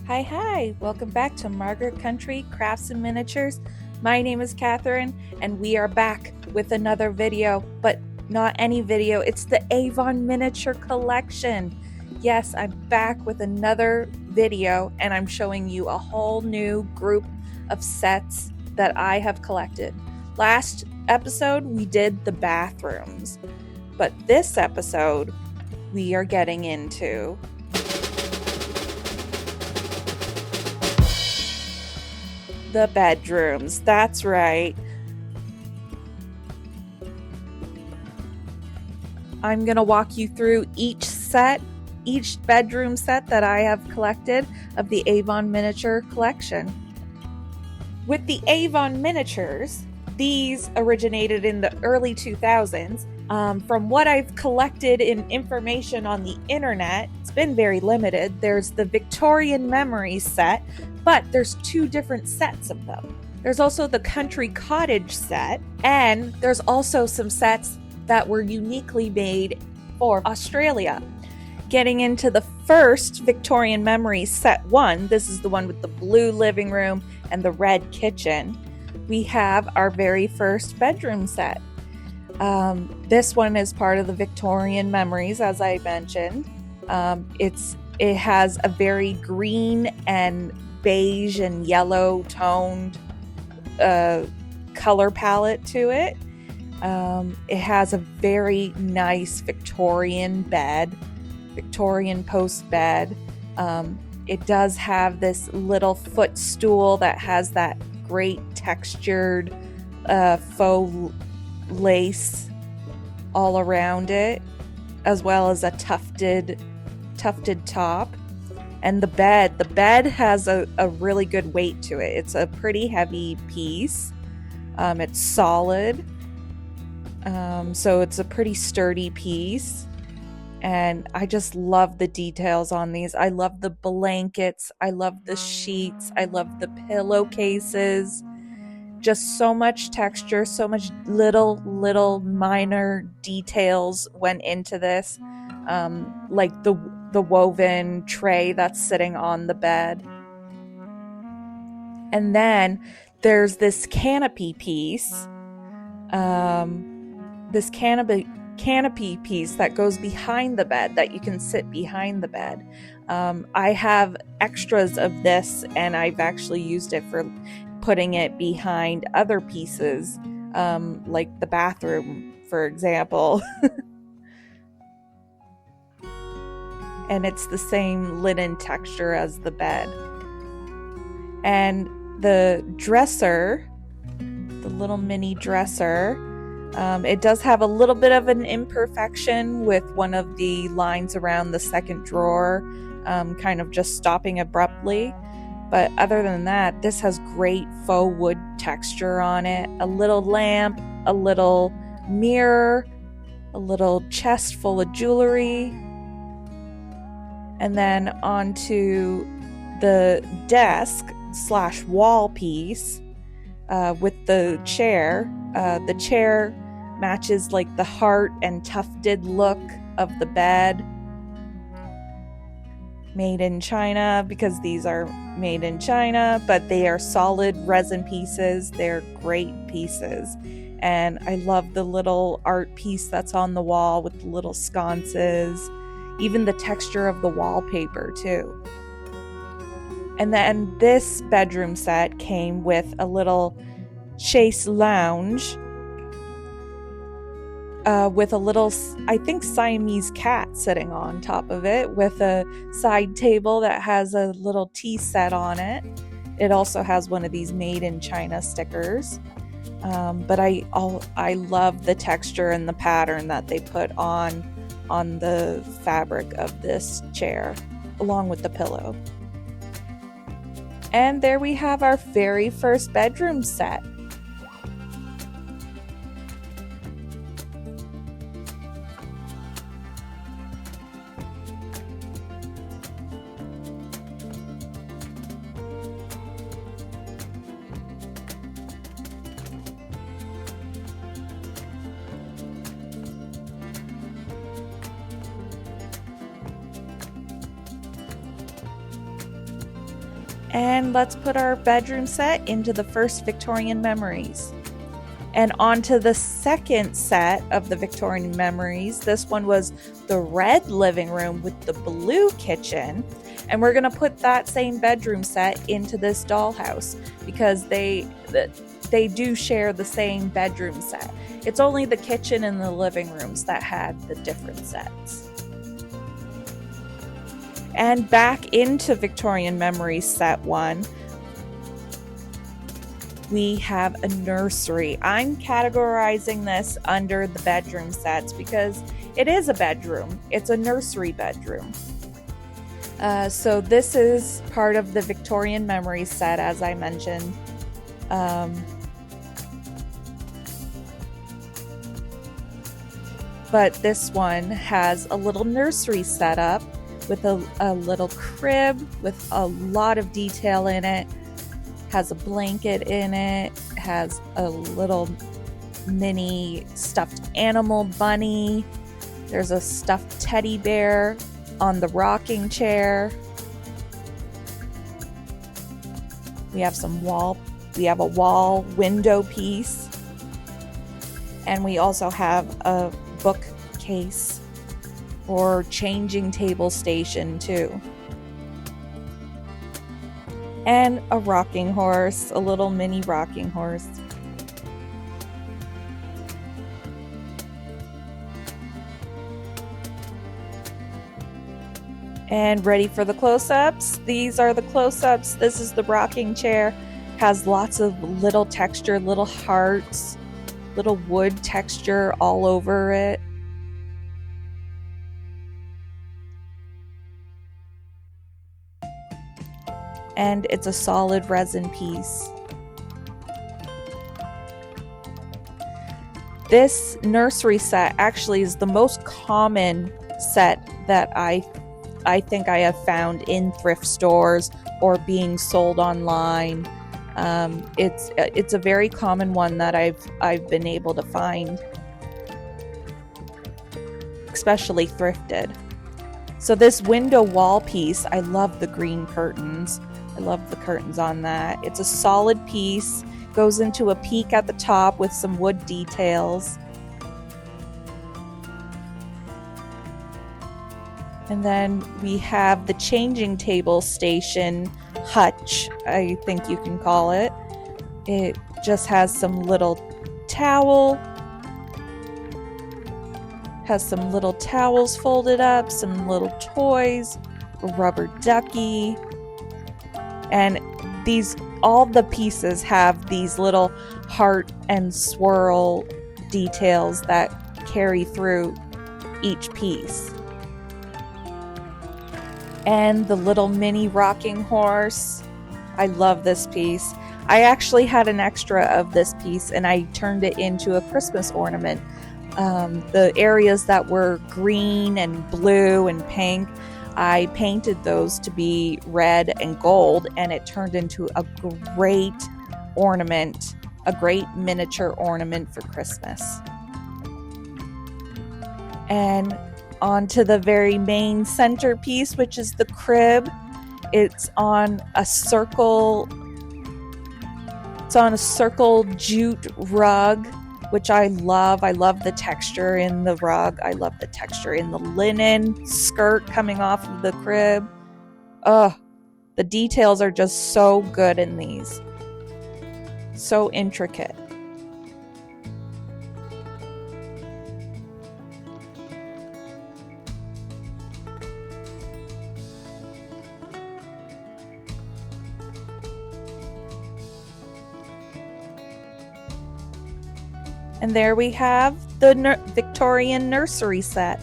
Hi, welcome back to Margaret Country Crafts and Miniatures. My name is Catherine, and we are back with another video, but not any video, it's the Avon Miniature Collection. Yes, I'm back with another video, and I'm showing you a whole new group of sets that I have collected. Last episode, we did the bathrooms, but this episode, we are getting into the bedrooms. That's right. I'm going to walk you through each bedroom set that I have collected of the Avon Miniature collection. With the Avon Miniatures, these originated in the early 2000s. From what I've collected in information on the internet, it's been very limited. There's the Victorian Memories set, but there's two different sets of them. There's also the Country Cottage set, and there's also some sets that were uniquely made for Australia. Getting into the first Victorian Memories set 1, this is the one with the blue living room and the red kitchen, we have our very first bedroom set. This one is part of the Victorian Memories, as I mentioned. It has a very green and beige and yellow toned color palette to it. It has a very nice Victorian post bed. It does have this little footstool that has that great textured faux lace all around it, as well as a tufted top. And the bed has a really good weight to it. It's a pretty heavy piece. It's solid, so it's a pretty sturdy piece. And I just love the details on these. I love the blankets. I love the sheets. I love the pillowcases. Just so much texture, so much little minor details went into this. Like the woven tray that's sitting on the bed. And then there's this canopy piece. This canopy piece that goes behind the bed, that you can sit behind the bed. I have extras of this, and I've actually used it for putting it behind other pieces, like the bathroom, for example. And it's the same linen texture as the bed. And the dresser, the little mini dresser, it does have a little bit of an imperfection with one of the lines around the second drawer kind of just stopping abruptly. But other than that, this has great faux wood texture on it. A little lamp, a little mirror, a little chest full of jewelry. And then onto the desk / wall piece with the chair. The chair matches like the heart and tufted look of the bed. Made in China, because these are made in China, but they are solid resin pieces. They're great pieces. And I love the little art piece that's on the wall with the little sconces, even the texture of the wallpaper too. And then this bedroom set came with a little chaise lounge with a little, I think, Siamese cat sitting on top of it, with a side table that has a little tea set on it. It also has one of these made in China stickers. But I love the texture and the pattern that they put on the fabric of this chair, along with the pillow. And there we have our very first bedroom set. And let's put our bedroom set into the first Victorian Memories. And onto the second set of the Victorian Memories. This one was the red living room with the blue kitchen. And we're gonna put that same bedroom set into this dollhouse because they do share the same bedroom set. It's only the kitchen and the living rooms that had the different sets. And back into Victorian Memories set 1, we have a nursery. I'm categorizing this under the bedroom sets because it is a bedroom. It's a nursery bedroom. So this is part of the Victorian Memories set, as I mentioned. But this one has a little nursery set up with a little crib with a lot of detail in it. Has a blanket in it, has a little mini stuffed animal bunny. There's a stuffed teddy bear on the rocking chair. We have a wall window piece. And we also have a bookcase or changing table station too. And a rocking horse, a little mini rocking horse. And ready for the close-ups? These are the close-ups. This is the rocking chair. Has lots of little texture, little hearts, little wood texture all over it. And it's a solid resin piece. This nursery set actually is the most common set that I think I have found in thrift stores or being sold online. It's a very common one that I've been able to find, especially thrifted. So this window wall piece, I love the green curtains. I love the curtains on that. It's a solid piece, goes into a peak at the top with some wood details. And then we have the changing table station hutch, I think you can call it. It just has some little towels folded up, some little toys, a rubber ducky. And all the pieces have these little heart and swirl details that carry through each piece. And the little mini rocking horse. I love this piece. I actually had an extra of this piece and I turned it into a Christmas ornament. The areas that were green and blue and pink, I painted those to be red and gold, and it turned into a great ornament, a great miniature ornament for Christmas. And onto the very main centerpiece, which is the crib. It's on a circle jute rug, which I love. I love the texture in the rug. I love the texture in the linen skirt coming off of the crib. The details are just so good in these. So intricate. And there we have the Victorian nursery set.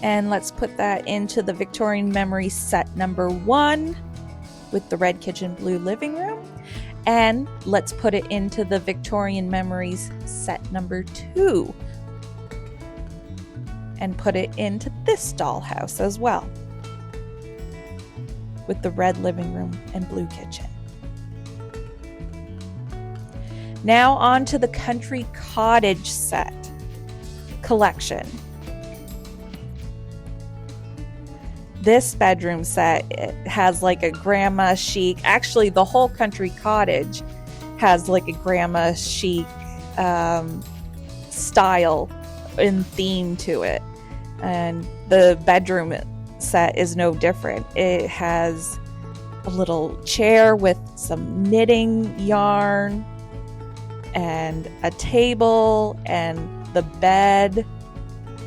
And let's put that into the Victorian Memories set number 1 with the red kitchen, blue living room. And let's put it into the Victorian Memories set number 2 and put it into this dollhouse as well, with the red living room and blue kitchen. Now on to the country cottage set collection. this bedroom set, it has like a grandma chic, actually the whole country cottage has like a grandma chic style and theme to it. And the bedroom set is no different. It has a little chair with some knitting yarn and a table and the bed.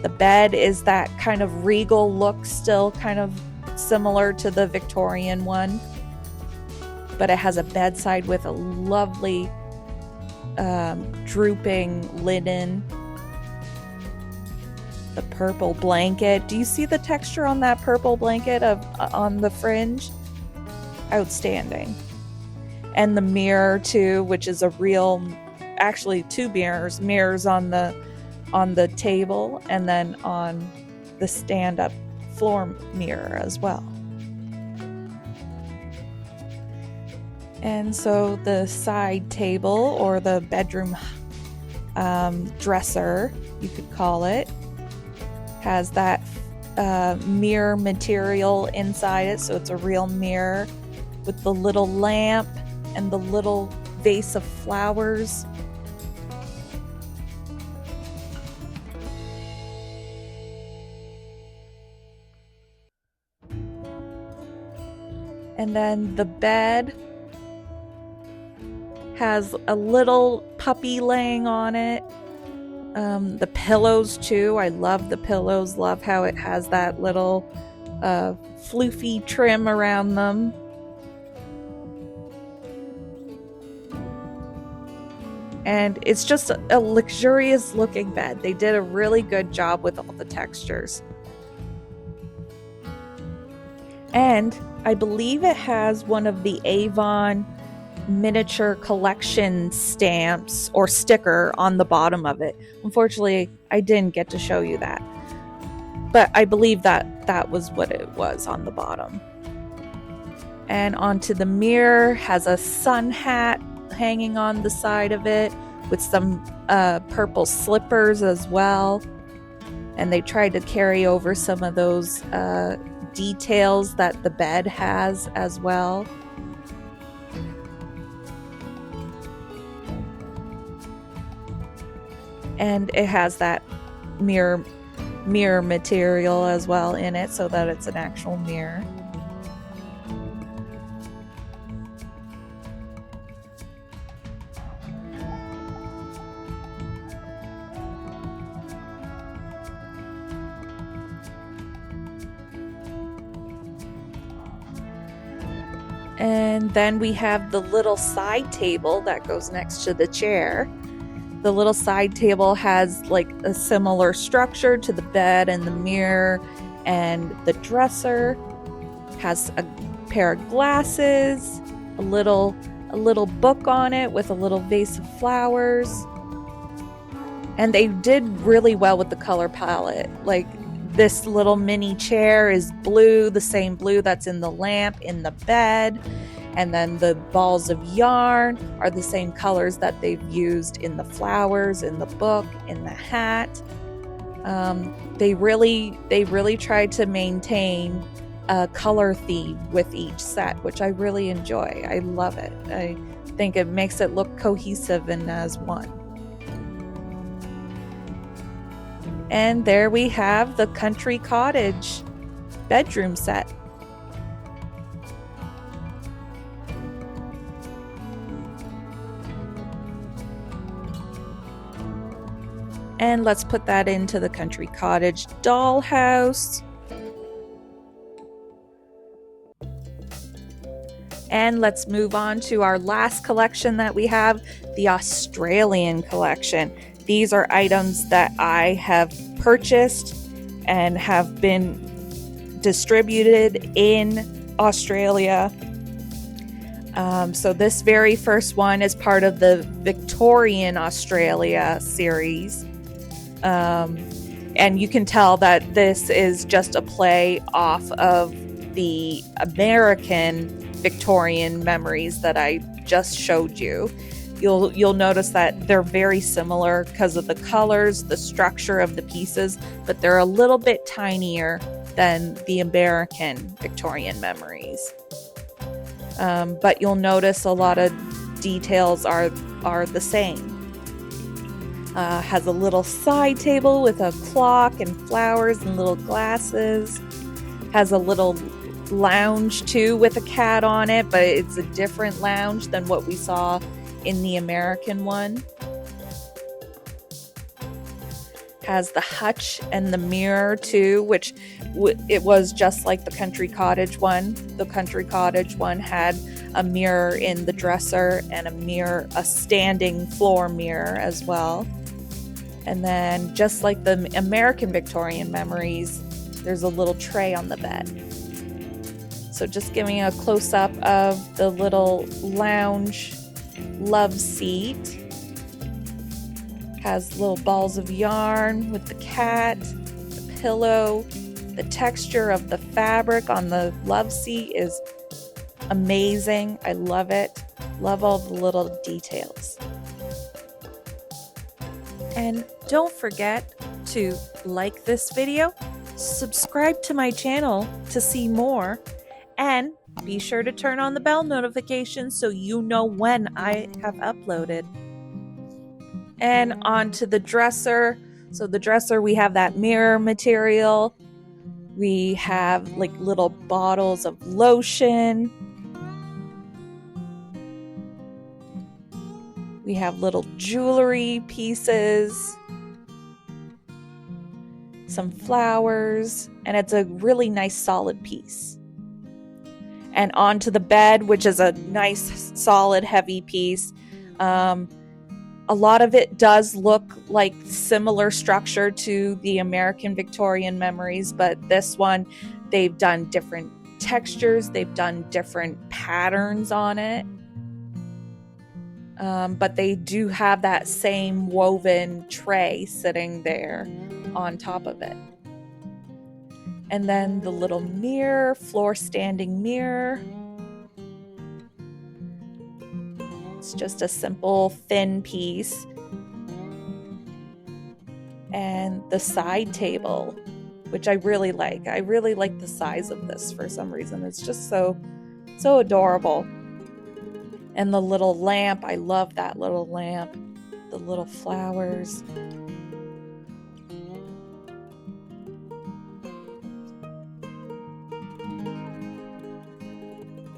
The bed is that kind of regal look, still kind of similar to the Victorian one, but it has a bedside with a lovely drooping linen. The purple blanket. Do you see the texture on that purple blanket on the fringe? Outstanding. And the mirror too, which is a real, actually two mirrors on the table and then on the stand-up floor mirror as well. And so the side table, or the bedroom dresser, you could call it, has that mirror material inside it, so it's a real mirror with the little lamp and the little vase of flowers. And then the bed has a little puppy laying on it. The pillows too. I love the pillows. Love how it has that little floofy trim around them. And it's just a luxurious looking bed. They did a really good job with all the textures. And I believe it has one of the Avon Miniature Collection stamps or sticker on the bottom of it. Unfortunately, I didn't get to show you that, but I believe that was what it was on the bottom. And onto the mirror has a sun hat hanging on the side of it with some purple slippers as well. And they tried to carry over some of those details that the bed has as well. And it has that mirror material as well in it, so that it's an actual mirror. And then we have the little side table that goes next to the chair. The little side table has like a similar structure to the bed and the mirror, and the dresser has a pair of glasses, a little book on it with a little vase of flowers. And they did really well with the color palette. Like, this little mini chair is blue, the same blue that's in the lamp in the bed. And then the balls of yarn are the same colors that they've used in the flowers, in the book, in the hat. They really tried to maintain a color theme with each set, which I really enjoy. I love it. I think it makes it look cohesive and as one. And there we have the country cottage bedroom set. And let's put that into the country cottage dollhouse. And let's move on to our last collection that we have, the Australian collection. These are items that I have purchased and have been distributed in Australia. So this very first one is part of the Victorian Australia series. And you can tell that this is just a play off of the American Victorian memories that I just showed you. You'll notice that they're very similar because of the colors, the structure of the pieces, but they're a little bit tinier than the American Victorian memories. But you'll notice a lot of details are the same. Has a little side table with a clock and flowers and little glasses. Has a little lounge too with a cat on it, but it's a different lounge than what we saw in the American one. Has the hutch and the mirror too, which it was just like the country cottage one. The country cottage one had a mirror in the dresser and a standing floor mirror as well. And then just like the American Victorian memories, there's a little tray on the bed. So just giving a close-up of the little lounge love seat. Has little balls of yarn with the cat, the pillow. The texture of the fabric on the love seat is amazing. I love it. Love all the little details. And don't forget to like this video, subscribe to my channel to see more, and be sure to turn on the bell notification so you know when I have uploaded. And onto the dresser. So the dresser, we have that mirror material. We have like little bottles of lotion. We have little jewelry pieces. Some flowers. And it's a really nice solid piece. And onto the bed, which is a nice solid heavy piece. A lot of it does look like similar structure to the American Victorian memories, but this one, they've done different textures, they've done different patterns on it. But they do have that same woven tray sitting there on top of it. And then the little mirror, floor standing mirror. It's just a simple thin piece. And the side table, which I really like. I really like the size of this for some reason. It's just so adorable. And the little lamp, I love that little lamp. The little flowers.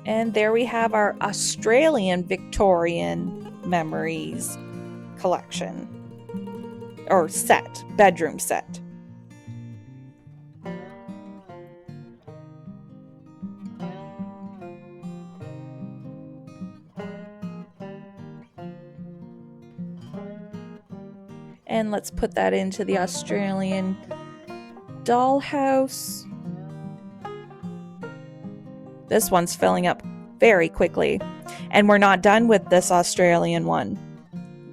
And there we have our Australian Victorian Memories collection. Or set, bedroom set. And let's put that into the Australian dollhouse. This one's filling up very quickly. And we're not done with this Australian one.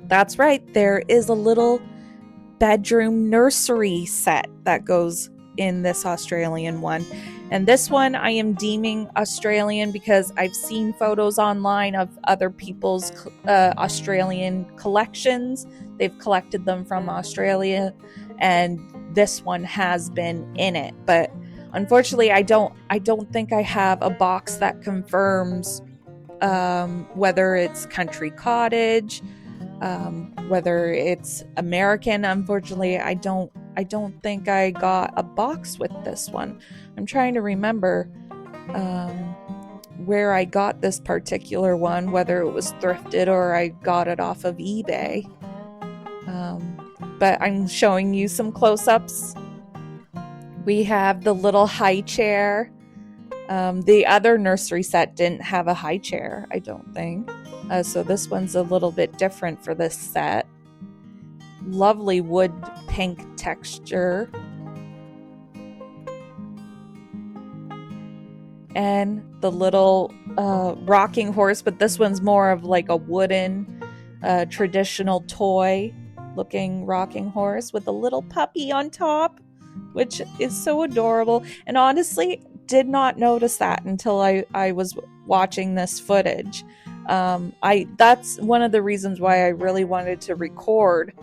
That's right, there is a little bedroom nursery set that goes in this Australian one. And this one I am deeming Australian because I've seen photos online of other people's Australian collections. They've collected them from Australia, and this one has been in it. But unfortunately, I don't think I have a box that confirms whether it's country cottage, whether it's American. Unfortunately, I don't think I got a box with this one. I'm trying to remember where I got this particular one, whether it was thrifted or I got it off of eBay. But I'm showing you some close-ups. We have the little high chair. The other nursery set didn't have a high chair, I don't think. So this one's a little bit different for this set. Lovely wood pink texture. And the little rocking horse, but this one's more of like a wooden traditional toy looking rocking horse with a little puppy on top, which is so adorable. And honestly, did not notice that until I was watching this footage. That's one of the reasons why I really wanted to record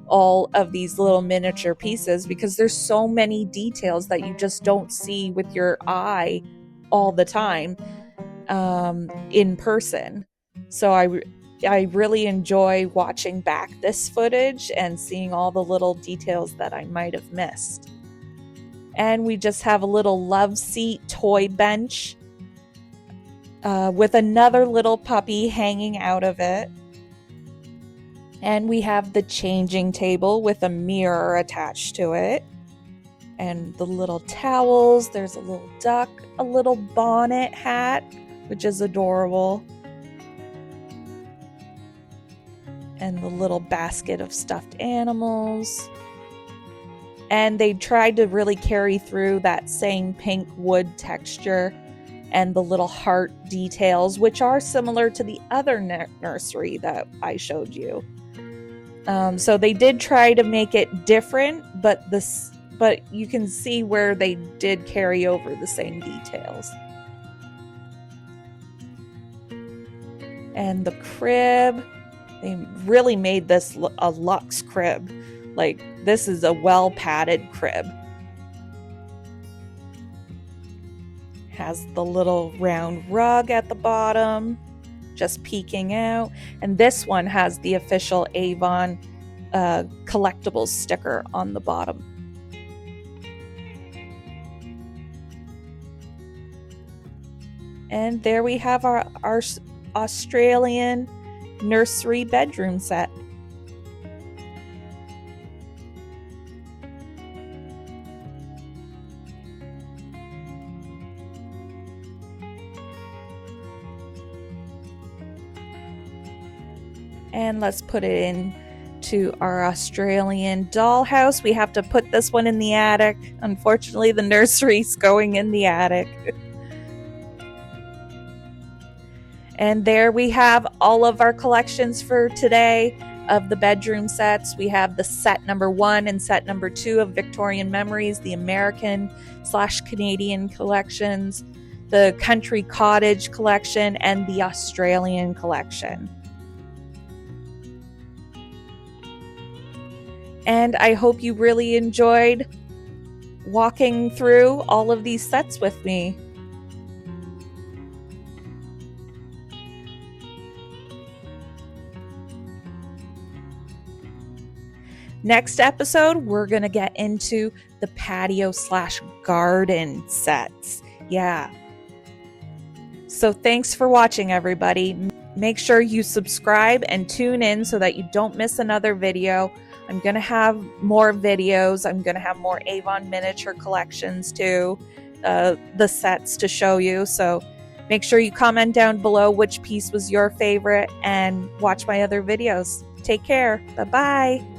all of these little miniature pieces, because there's so many details that you just don't see with your eye all the time in person. So I really enjoy watching back this footage and seeing all the little details that I might have missed. And we just have a little love seat toy bench with another little puppy hanging out of it. And we have the changing table with a mirror attached to it. And the little towels, there's a little duck, a little bonnet hat, which is adorable. And the little basket of stuffed animals. And they tried to really carry through that same pink wood texture and the little heart details, which are similar to the other nursery that I showed you. So they did try to make it different, but you can see where they did carry over the same details. And the crib, they really made this a luxe crib. Like, this is a well-padded crib. Has the little round rug at the bottom, just peeking out. And this one has the official Avon collectibles sticker on the bottom. And there we have our Australian nursery bedroom set. And let's put it into our Australian dollhouse. We have to put this one in the attic. Unfortunately, the nursery's going in the attic. And there we have all of our collections for today of the bedroom sets. We have the set number 1 and set number 2 of Victorian Memories, the American/Canadian collections, the Country Cottage collection, and the Australian collection. And I hope you really enjoyed walking through all of these sets with me. Next episode, we're going to get into the patio/garden sets. Yeah. So thanks for watching, everybody. Make sure you subscribe and tune in so that you don't miss another video. I'm going to have more videos. I'm going to have more Avon miniature collections too, the sets to show you. So make sure you comment down below which piece was your favorite and watch my other videos. Take care. Bye-bye.